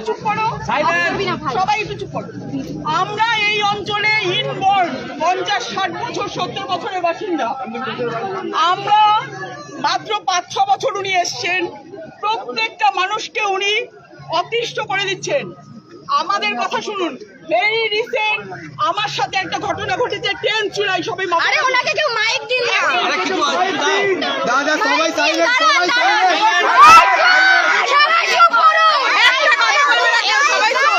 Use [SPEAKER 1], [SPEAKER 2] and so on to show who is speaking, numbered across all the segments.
[SPEAKER 1] চুপ করো, সবাই একটু চুপ করো। আমরা এই অঞ্চলে ইনবর্ন 50-60 বছর 70 বছরের বাসিন্দা। আমরা মাত্র 5-6 বছর উনি এসছেন, প্রত্যেকটা মানুষকে উনি অতিষ্ঠ করে দিচ্ছেন। আমাদের কথা শুনুন, ভেরি রিসেন্ট আমার সাথে একটা ঘটনা ঘটেছে 10 জুলাই। সবাই
[SPEAKER 2] আরে ওনাকে কেউ মাইক দিন না।
[SPEAKER 3] দাদা সবাই সাইলেন্ট, সবাই সাইলেন্ট।
[SPEAKER 2] সবাই চুপ করো। একটা কথা বলবো না, কেউ সবাই চুপ।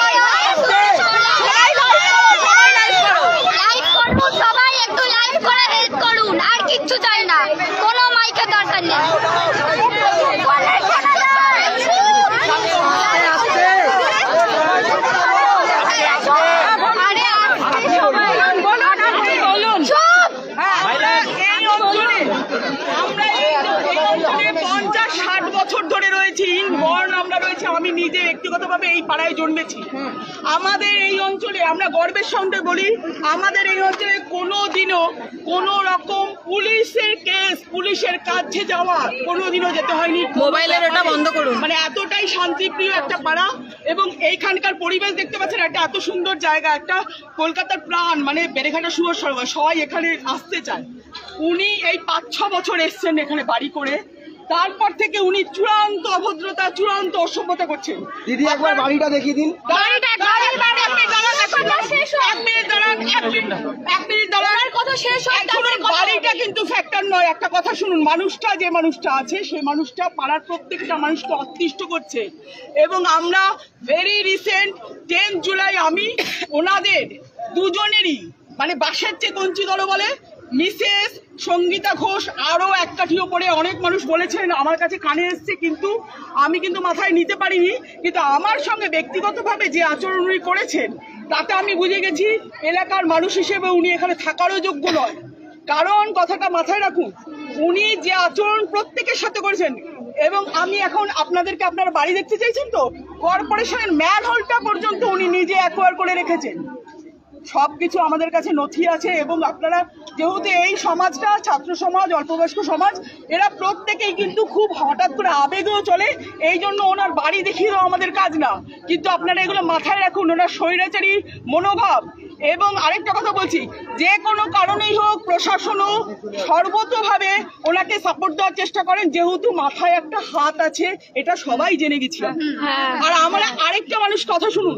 [SPEAKER 2] লাইভ করব, সবাই একটু লাইভ করে হেল্প করুন। আর কিচ্ছু চাই না, কোনো মাইকের দরকার নেই।
[SPEAKER 1] আমি নিজে ব্যক্তিগতভাবে এই পাড়ায় জন্মেছি। আমাদের এই অঞ্চলে আমরা গর্বের সঙ্গে বলি, আমাদের এই অঞ্চলে কোনোদিনও কোনো রকম পুলিশের কেস, পুলিশের কাছে যাওয়া কোনোদিনও যেতে হয়নি।
[SPEAKER 2] মোবাইলের ওটা বন্ধ করুন।
[SPEAKER 1] মানে এতটাই শান্তিপ্রিয় একটা পাড়া, এবং এইখানকার পরিবেশ দেখতে পাচ্ছেন, একটা এত সুন্দর জায়গা, একটা কলকাতার প্রাণ, মানে বেড়েঘাটা শুভ সরোবর, সবাই এখানে আসতে চায়। উনি এই 5-6 বছর এসছেন এখানে বাড়ি করে, তারপর থেকে উনি চূড়ান্ত অভদ্রতা, চূড়ান্ত অসভ্যতা করছেন।
[SPEAKER 3] দিদি একবার বাড়িটা দেখিয়ে দিন।
[SPEAKER 1] বাড়িটা কিন্তু ফ্যাক্টর নয়। একটা কথা শুনুন, মানুষটা, যে মানুষটা আছে সেই মানুষটা পাড়ার প্রত্যেকটা মানুষকে অতিষ্ঠ করছে। এবং আমরা ভেরি রিসেন্ট 10 জুলাই আমি ওনাদের দুজনেরই, মানে বাসের চেয়ে কঞ্চি দল বলে মিসেস সঙ্গীতা ঘোষ, আরো এক কাঠি ওপরে অনেক মানুষ বলেছেন, আমার কাছে কানে এসছে, কিন্তু আমি কিন্তু মাথায় নিতে পারিনি। কিন্তু আমার সঙ্গে ব্যক্তিগতভাবে যে আচরণ উনি করেছেন, তাতে আমি বুঝে গেছি এলাকার মানুষ হিসেবে উনি এখানে থাকারও যোগ্য নয়। কারণ কথাটা মাথায় রাখুন, উনি যে আচরণ প্রত্যেকের সাথে করেছেন, এবং আমি এখন আপনাদেরকে, আপনারা বাড়ি দেখতে চাইছেন তো, কর্পোরেশনের ম্যানহোলটা পর্যন্ত উনি নিজে অ্যাকোয়ার করে রেখেছেন। সবকিছু আমাদের কাছে নথি আছে। এবং আপনারা যেহেতু এই সমাজটা ছাত্র সমাজ, অল্পবয়স্ক সমাজ, এরা প্রত্যেকেই কিন্তু খুব হঠাৎ করে আবেগেও চলে, এই জন্য ওনার বাড়ি দেখিয়ে দেওয়া আমাদের কাজ না। কিন্তু আপনারা এগুলো মাথায় রাখুন, ওনার স্বৈরাচারী মনোভাব। এবং আরেকটা কথা বলছি, যে কোনো কারণেই হোক প্রশাসনও সর্বতভাবে ওনাকে সাপোর্ট দেওয়ার চেষ্টা করেন, যেহেতু মাথায় একটা হাত আছে, এটা সবাই জেনে গেছিলাম। আর আমরা আরেকটা মানুষ কথা শুনুন,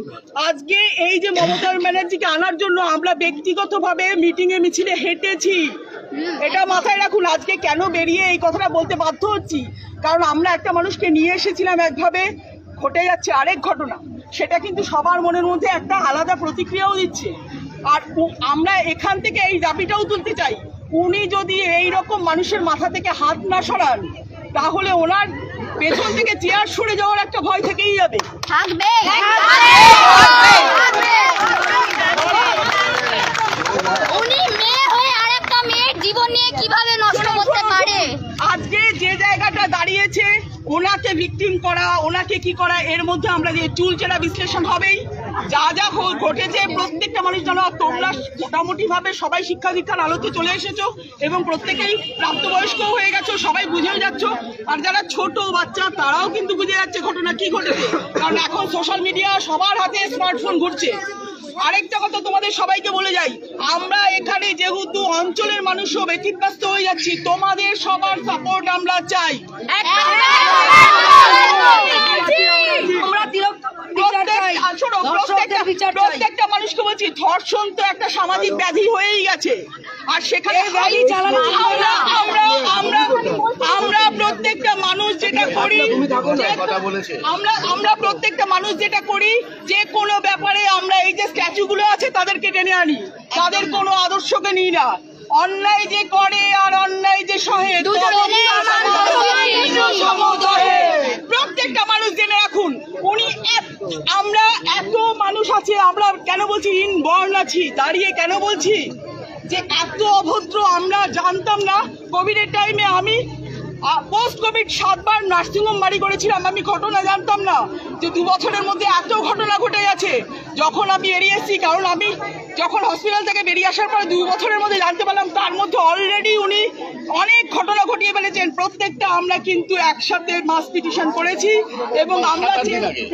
[SPEAKER 1] আজকে এই যে মমতা ব্যানার্জিকে আনার জন্য আমরা ব্যক্তিগতভাবে মিটিং এ মিছিলে হেঁটেছি, এটা মাথায় রাখুন। আজকে কেন বেরিয়ে এই কথাটা বলতে বাধ্য হচ্ছি, কারণ আমরা একটা মানুষকে নিয়ে এসেছিলাম, একভাবে ঘটে যাচ্ছে আরেক ঘটনা, সেটা কিন্তু সবার মনের মধ্যে একটা আলাদা প্রতিক্রিয়াও দিচ্ছে। আর আমরা এখান থেকে এই দাবিটাও তুলতে চাই, উনি যদি এই রকম মানুষের মাথা থেকে হাত না সরান, তাহলে ওনার পেছন থেকে চেয়ার সরে যাওয়ার একটা ভয় থেকেই যাবে।
[SPEAKER 2] উনি মেয়ে হয়ে আরেকটা মেয়ের জীবন নিয়ে কিভাবে নষ্ট করতে পারে?
[SPEAKER 1] আজকে যে জায়গাটা দাঁড়িয়েছে, ওনাকে ভিকটিম করা, ওনাকে কি করা, এর মধ্যে আমরা যে চুলচেরা বিশ্লেষণ হবেই। যা যা ঘটেছে প্রত্যেকটা মানুষ জানো, তোমরা মোটামুটি ভাবে সবাই শিক্ষা দীক্ষার আলোতে চলে এসেছো, এবং প্রত্যেকেই প্রাপ্তবয়স্ক হয়ে গেছো, সবাই বুঝেও যাচ্ছ। আর যারা ছোট বাচ্চা, তারাও কিন্তু বুঝে যাচ্ছে ঘটনা কি ঘটেছে, কারণ এখন সোশ্যাল মিডিয়া, সবার হাতে স্মার্টফোন ঘুরছে। আরেকটা কথা তোমাদের সবাইকে বলে যাই, আমরা এখানে যেহেতু অঞ্চলের মানুষও ব্যতিব্যস্ত হয়ে যাচ্ছি, তোমাদের সবার সাপোর্ট আমরা চাই। প্রত্যেকটা মানুষকে বলছি, ধর্ষণ তো একটা সামাজিক ব্যাধি হয়েই গেছে। আর সেখানে আমরা প্রত্যেকটা মানুষ যেটা করি, আমরা প্রত্যেকটা মানুষ যেটা করি, যে কোনো ব্যাপারে আমরা এই যে স্ট্যাচুগুলো আছে তাদেরকে টেনে আনি, তাদের কোনো আদর্শকে নিই না। অন্যায় যে করে আর অন্যায় যে সহে, প্রত্যেকটা মানুষ জেনে রাখুন, উনি, আমরা এত মানুষ আছে, আমরা কেন বলছি ইনবর্ন আছি, দাঁড়িয়ে কেন বলছি যে এত অভদ্র আমরা জানতাম না। কোভিডের টাইমে আমি পোস্ট কোভিড 7 বার নার্সিংহোম বাড়ি করেছিলাম, আমি ঘটনা জানতাম না যে 2 বছরের মধ্যে এত ঘটনা ঘটে গেছে। যখন আমি এড়িয়েছি, কারণ আমি যখন হসপিটাল থেকে বেরিয়ে আসার পরে 2 বছরের মধ্যে জানতে পারলাম তার মধ্যে অলরেডি উনি অনেক ঘটনা ঘটিয়ে ফেলেছেন। প্রত্যেকটা আমরা কিন্তু একসাথে মাস পিটিশন করেছি এবং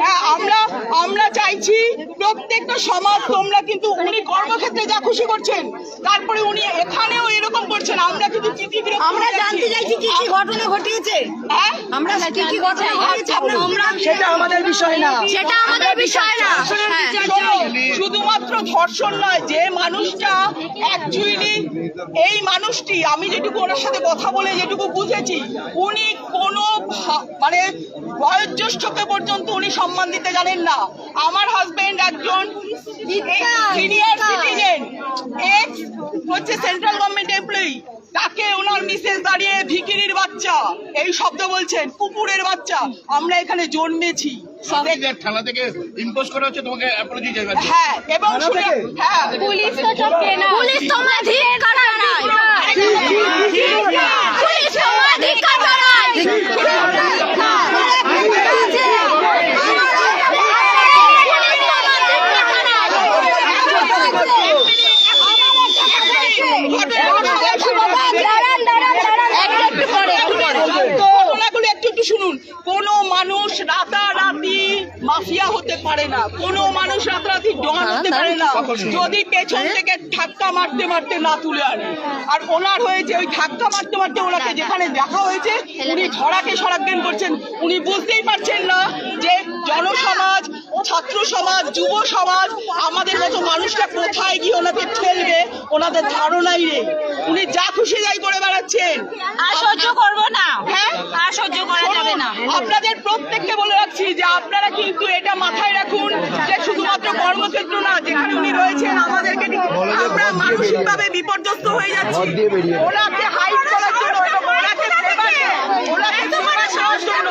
[SPEAKER 1] হ্যাঁ আমরা চাইছি প্রত্যেকটা সমাজ তোমরা কিন্তু উনি কর্মক্ষেত্রে যা খুশি করছেন তারপরে উনি এখানেও এরকম করছেন। আমরা কিন্তু
[SPEAKER 4] আমরা জানতে চাইছি কি কি ঘটনা ঘটিয়েছে, আমরা কি কি ঘটনা ঘটিয়েছে
[SPEAKER 3] সেটা আমাদের বিষয় না,
[SPEAKER 2] সেটা আমাদের বিষয় না।
[SPEAKER 1] শুধুমাত্র ধর্ষণ নয়, যে মানুষটা অ্যাকচুয়ালি এই মানুষটি আমি যেটুকু ওনার সাথে কথা বলে যেটুকু বুঝেছি উনি কোনো মানে বয়োজ্যেষ্ঠকে পর্যন্ত উনি সম্মান দিতে জানেন না। আমার হাজবেন্ড একজন সিনিয়র সিটিজেন, এক্স হচ্ছে সেন্ট্রাল গভর্নমেন্ট এমপ্লয়ি, তাকে ওনার মিসেস দাঁড়িয়ে ভিখিরির বাচ্চা এই শব্দ বলছেন, কুকুরের বাচ্চা। আমরা এখানে জন্মেছি,
[SPEAKER 5] থানা থেকে ইম্পোজ করা হচ্ছে তোমাকে অ্যাপোলজি চাইবে।
[SPEAKER 1] হ্যাঁ, এবং হ্যাঁ
[SPEAKER 2] পুলিশ তো সব চেনা, পুলিশ তোমরা ঠিক করা নাই, পুলিশ তোমরা ঠিক করা নাই।
[SPEAKER 1] ঘটনাগুলো একটু শুনুন। কোন মানুষ রাতারাতি মাফিয়া হতে পারে না, কোন মানুষ রাতারাতি ডন হতে পারে না যদি পেছন থেকে ধাক্কা মারতে মারতে না তুলে আনে। আর ওনার হয়েছে ওই ধাক্কা মারতে মারতে ওনাকে যেখানে দেখা হয়েছে উনি ধরাকে সরাজ্ঞান করছেন। উনি বুঝতেই পারছেন না যে জনসমাজ, ছাত্র সমাজ, যুব সমাজ, আমাদের মতো মানুষটা কোথায় গিয়ে ওনাকে ঠেলবে ওনাদের ধারণাই নেই। উনি যা খুশি যাই করে বেড়াচ্ছেন।
[SPEAKER 4] আর সহ্য করবো না,
[SPEAKER 1] হ্যাঁ,
[SPEAKER 4] আর সহ্য করা যাবে না।
[SPEAKER 1] আপনাদের প্রত্যেককে বলে রাখছি যে আপনারা কিন্তু এটা মাথায় রাখুন যে শুধুমাত্র কর্মক্ষেত্র না, যেখানে উনি রয়েছেন আমাদেরকে আমরা মানসিকভাবে বিপর্যস্ত হয়ে যাচ্ছি। ওনাকে হাইড করার জন্য এবং ওনাকে ফেভার ওনাকে ফেভারে সাহায্য জন্য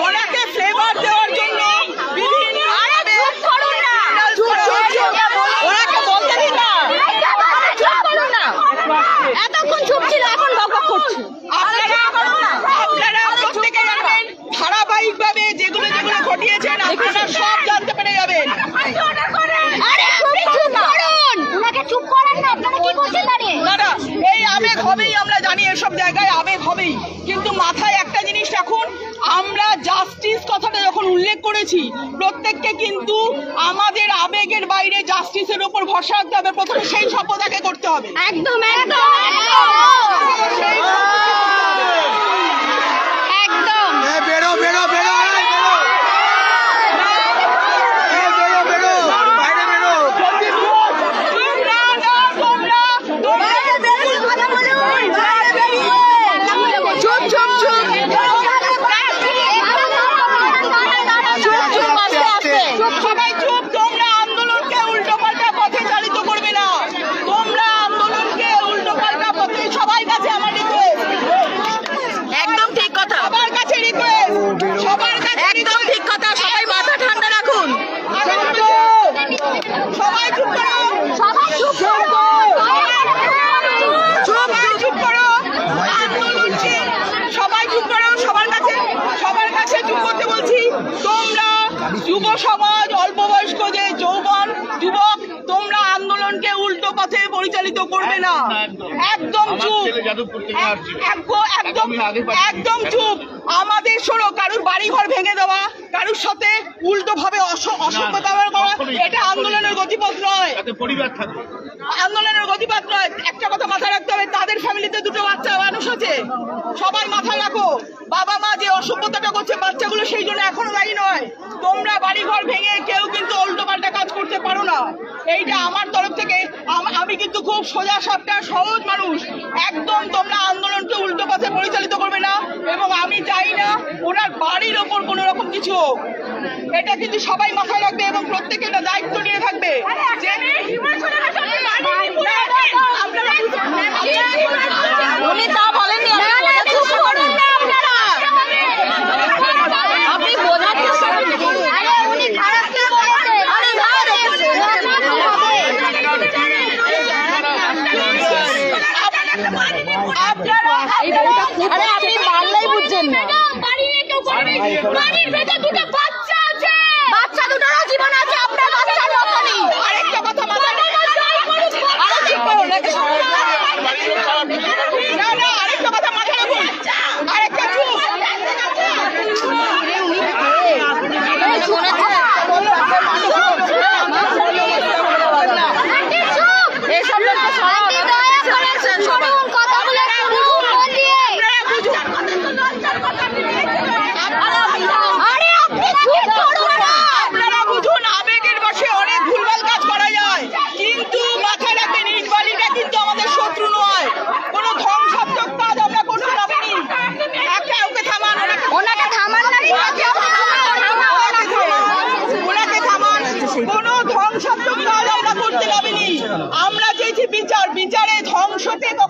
[SPEAKER 1] ওনাকে ফ্লেভার দেওয়ার জন্য বিভিন্ন ওনাকে বলতে দিন না।
[SPEAKER 2] এতক্ষণ চুপ ছিল, এখন বকবক করছে।
[SPEAKER 1] আপনারা প্রত্যেকে জানবেন, ধারাবাহিকভাবে যেগুলো যেগুলো ঘটিয়েছেন আপনারা সব জানতে পেরে যাবেন।
[SPEAKER 2] আরে আপনি চুপ করুন, উনাকে চুপ করান না। আপনারা কি করছেন দাঁড়িয়ে?
[SPEAKER 1] না না, এই আবেগ হবেই, আমরা জানি এসব জায়গায় আবেগ হবেই, কিন্তু মাথায় একটা জিনিস রাখুন, আমরা জাস্টিস কথাটা যখন উল্লেখ করেছি প্রত্যেককে কিন্তু আমাদের আবেগের বাইরে জাস্টিসের উপর ভরসা রাখতে হবে। প্রথমে সেই শপথ আগে করতে হবে।
[SPEAKER 2] একদম একদম একদম।
[SPEAKER 3] বেরো বেরো বেরো বেরো বেরো বাইরে বেরো।
[SPEAKER 2] চুপ চুপ চুপ
[SPEAKER 1] সবাই চুপ। তোমরা আন্দোলনকে উল্টো পাল্টা পথে চালিত করবে না। তোমরা আন্দোলনকে উল্টো পাল্টা পথে, সবাই কাছে আমার রিকোয়েস্ট,
[SPEAKER 4] একদম ঠিক কথা,
[SPEAKER 1] সবার কাছে রিকোয়েস্ট, সবার কাছে
[SPEAKER 4] একদম ঠিক কথা। সবাই মাথা ঠান্ডা রাখুন।
[SPEAKER 1] সবাই চুপ করো,
[SPEAKER 2] সবাই চুপ করো।
[SPEAKER 1] সবাই চুপ করো। আন্দোলনকে সবাই চুপ করো, সবার কাছে চুপ করতে বলছি। তোমরা যুব সমাজ, অল্প বয়স্ক যে যৌবন যুবক, তোমরা আন্দোলনকে উল্টো পথে পরিচালিত করবে না। একদম চুপ, একদম চুপ। আমাদের শোনো, কারুর বাড়ি ঘর ভেঙে দেওয়া, কারুর সাথে উল্টো ভাবে অসভ্য ব্যবহার করা, এটা আন্দোলনের গতিপথ নয়।
[SPEAKER 5] পরিবার থাকবে,
[SPEAKER 1] আন্দোলনের গতিপথ নয়। একটা কথা মাথায় রাখতে হবে, তাদের ফ্যামিলিতে 2টো বাচ্চা মানুষ আছে। সবাই মাথায় রাখো, বাবা মা যে অসভ্যতাটা করছে বাচ্চাগুলো সেই জন্য এখনো দায়ী নয়। তোমরা বাড়ি ঘর ভেঙে কেউ কিন্তু উল্টো পাল্টা কাজ করতে পারো না। এইটা আমার তরফ থেকে, আমি কিন্তু খুব সোজা সাপটা সহজ মানুষ। একদম তোমরা আন্দোলনকে উল্টো পথে পরিচালিত করবে না, এবং আমি চাই না ওনার বাড়ির ওপর কোনো রকম কিছু হোক। এটা কিন্তু সবাই মাথায় রাখবে এবং প্রত্যেকে এটা দায়িত্ব নিয়ে থাকবে যে
[SPEAKER 4] উনি তা বলেননি, চুপ করুন না আপনারা। আপনি বোঝাতে
[SPEAKER 2] আরে উনি খারাপ কি বলেছে?
[SPEAKER 4] আরে ভালো রেখেছে। আরে আপনি মারলেই বুঝছেন না।
[SPEAKER 2] বাড়ির ভেতর 2টো বাচ্চা আছে।
[SPEAKER 4] বাচ্চা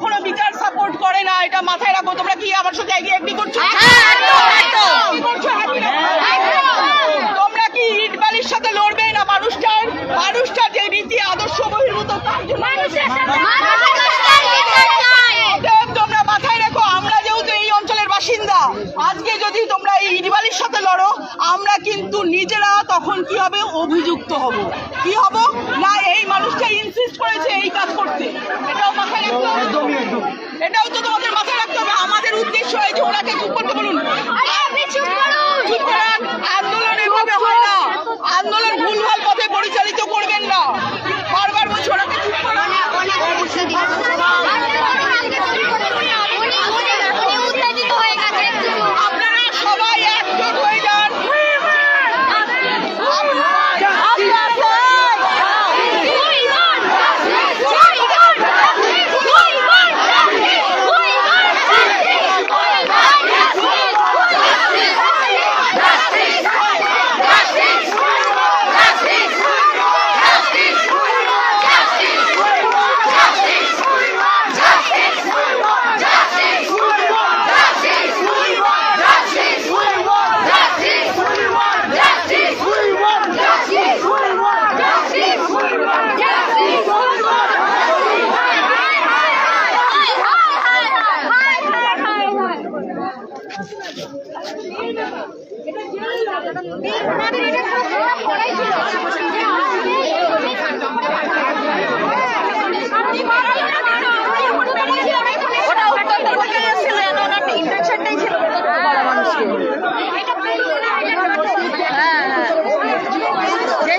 [SPEAKER 1] কখনো বিচার সাপোর্ট করে না, এটা মাথায় রাখো। তোমরা কি আমার সাথে এগ্রি করছো? কি করছো? তোমরা কি ইট বালির সাথে লড়বে না মানুষটার যে রীতি আদর্শ বহির্ভূত তার জন্য? অতএব তোমরা মাথায় রাখো, আমরা যেহেতু এই অঞ্চলের বাসিন্দা, আজকে যদি তোমরা এই ইটবালির সাথে লড়ো, আমরা কিন্তু নিজেরা তখন কি হবে, অভিযুক্ত হব। কি হব না, এই মানুষটা ইনসিস্ট করেছে এই কাজ করতে, এটাও মাথায় রাখতে হবে। এটাও তো তোমাদের মাথায় রাখতে হবে। আমাদের উদ্দেশ্য এই যে ওনাকে চুপ করতে বলুন, চুপ করান। আন্দোলন এভাবে হয় না, আন্দোলন ভুলভাল পথে পরিচালিত করবেন না। বারবার বলছি ওনাকে চুপ করান। আপনারা সবাই একজোট হয়ে যান।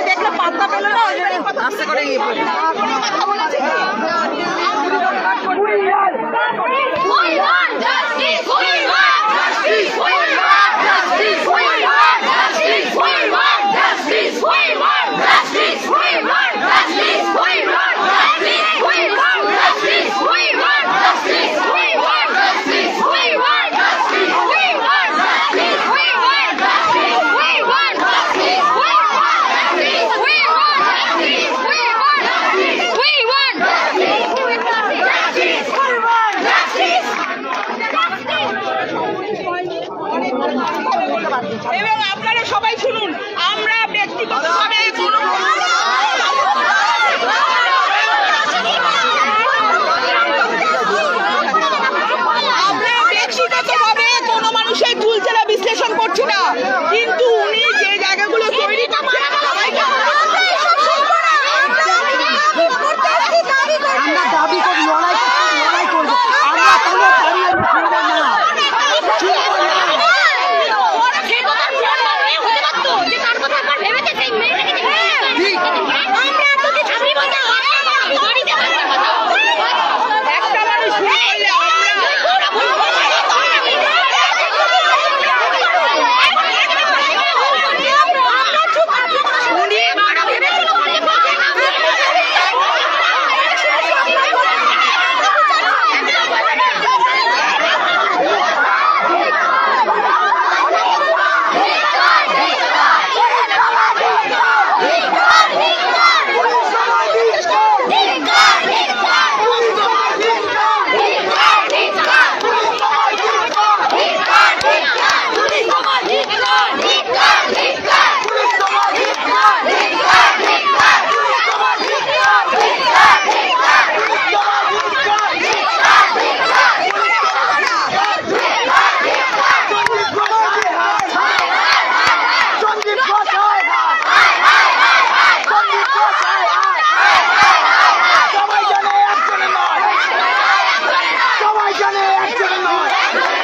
[SPEAKER 1] দেখলে পাত্তা পেল না, আস্তে করে গিয়ে পড়ে। এবং আপনারা সবাই শুনুন, আমরা ব্যক্তিগতভাবে কোনো মানুষের চুলচেরা বিশ্লেষণ করছি না, কিন্তু উনি যে জায়গাগুলো তৈরি করছেন
[SPEAKER 3] আমরা দাবি করি, লড়াই করবো। আমরা কোনো
[SPEAKER 1] একটা মানুষ সবাই জানে একজনের নয়।